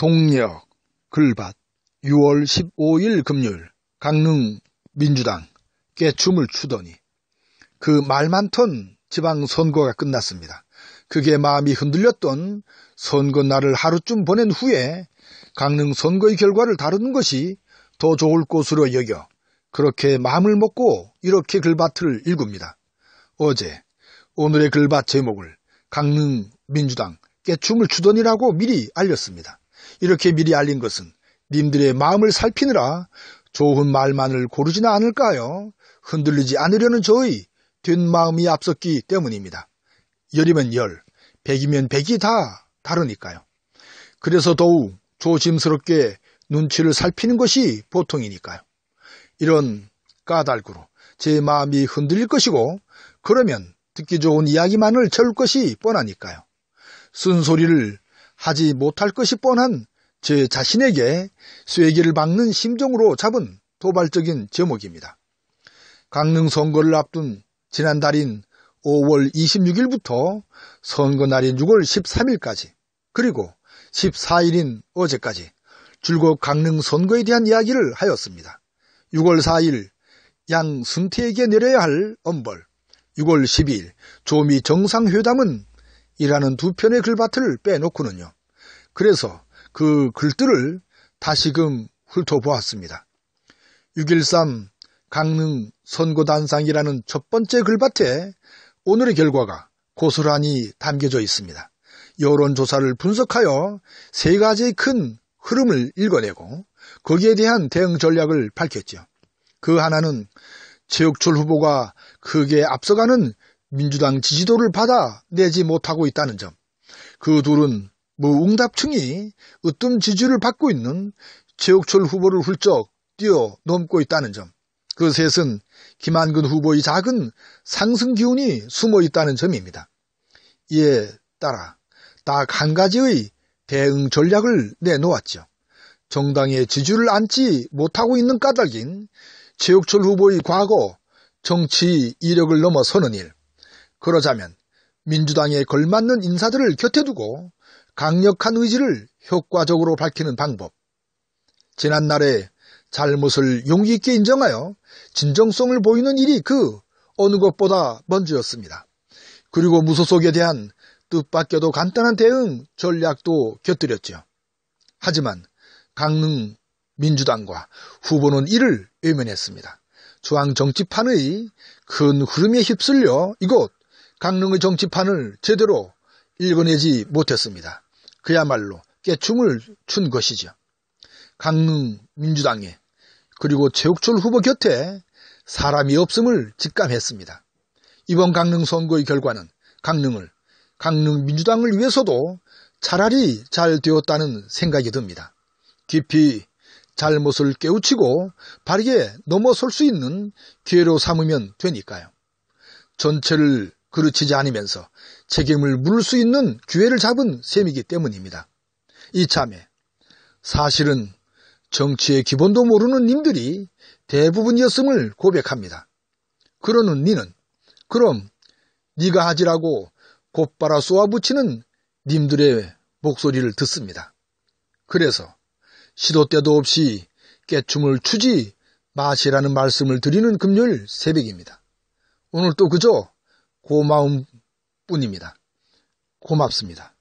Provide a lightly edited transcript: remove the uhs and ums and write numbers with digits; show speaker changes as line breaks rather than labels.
동력, 글밭, 6월 15일 금요일 강릉 민주당 깨춤을 추더니 그 말 많던 지방선거가 끝났습니다. 그게 마음이 흔들렸던 선거날을 하루쯤 보낸 후에 강릉 선거의 결과를 다루는 것이 더 좋을 것으로 여겨 그렇게 마음을 먹고 이렇게 글밭을 읽읍니다. 어제 오늘의 글밭 제목을 강릉 민주당 깨춤을 추더니라고 미리 알렸습니다. 이렇게 미리 알린 것은 님들의 마음을 살피느라 좋은 말만을 고르지는 않을까요? 흔들리지 않으려는 저의 된 마음이 앞섰기 때문입니다. 열이면 열, 백이면 백이 다 다르니까요. 그래서 더욱 조심스럽게 눈치를 살피는 것이 보통이니까요. 이런 까닭으로 제 마음이 흔들릴 것이고 그러면 듣기 좋은 이야기만을 채울 것이 뻔하니까요. 쓴소리를 하지 못할 것이 뻔한 제 자신에게 쐐기를 박는 심정으로 잡은 도발적인 제목입니다. 강릉 선거를 앞둔 지난달인 5월 26일부터 선거날인 6월 13일까지 그리고 14일인 어제까지 줄곧 강릉 선거에 대한 이야기를 하였습니다. 6월 4일 양승태에게 내려야 할 엄벌, 6월 12일 조미 정상회담은 이라는 두 편의 글밭을 빼놓고는요. 그래서 그 글들을 다시금 훑어보았습니다. 6.13 강릉 선거단상이라는 첫 번째 글밭에 오늘의 결과가 고스란히 담겨져 있습니다. 여론조사를 분석하여 세 가지의 큰 흐름을 읽어내고 거기에 대한 대응 전략을 밝혔죠. 그 하나는 최욱철 후보가 크게 앞서가는 민주당 지지도를 받아내지 못하고 있다는 점. 그 둘은 무응답층이 으뜸 지지를 받고 있는 최욱철 후보를 훌쩍 뛰어넘고 있다는 점. 그 셋은 김한근 후보의 작은 상승 기운이 숨어 있다는 점입니다. 이에 따라 딱 한 가지의 대응 전략을 내놓았죠. 정당의 지지를 앉지 못하고 있는 까닭인 최욱철 후보의 과거 정치 이력을 넘어서는 일. 그러자면 민주당에 걸맞는 인사들을 곁에 두고 강력한 의지를 효과적으로 밝히는 방법. 지난날에 잘못을 용기 있게 인정하여 진정성을 보이는 일이 그 어느 것보다 먼저였습니다. 그리고 무소속에 대한 뜻밖에도 간단한 대응 전략도 곁들였죠. 하지만 강릉 민주당과 후보는 이를 외면했습니다. 중앙 정치판의 큰 흐름에 휩쓸려 이곳 강릉의 정치판을 제대로 읽어내지 못했습니다. 그야말로 깨춤을 춘 것이죠. 강릉 민주당에 그리고 최욱철 후보 곁에 사람이 없음을 직감했습니다. 이번 강릉 선거의 결과는 강릉 민주당을 위해서도 차라리 잘 되었다는 생각이 듭니다. 깊이 잘못을 깨우치고 바르게 넘어설 수 있는 기회로 삼으면 되니까요. 전체를 그르치지 않으면서 책임을 물을 수 있는 기회를 잡은 셈이기 때문입니다. 이참에 사실은 정치의 기본도 모르는 님들이 대부분이었음을 고백합니다. 그러는 니는 그럼 네가 하지라고 곧바라 쏘아붙이는 님들의 목소리를 듣습니다. 그래서 시도 때도 없이 깨춤을 추지 마시라는 말씀을 드리는 금요일 새벽입니다. 오늘 또 그저 고마움 뿐입니다. 고맙습니다.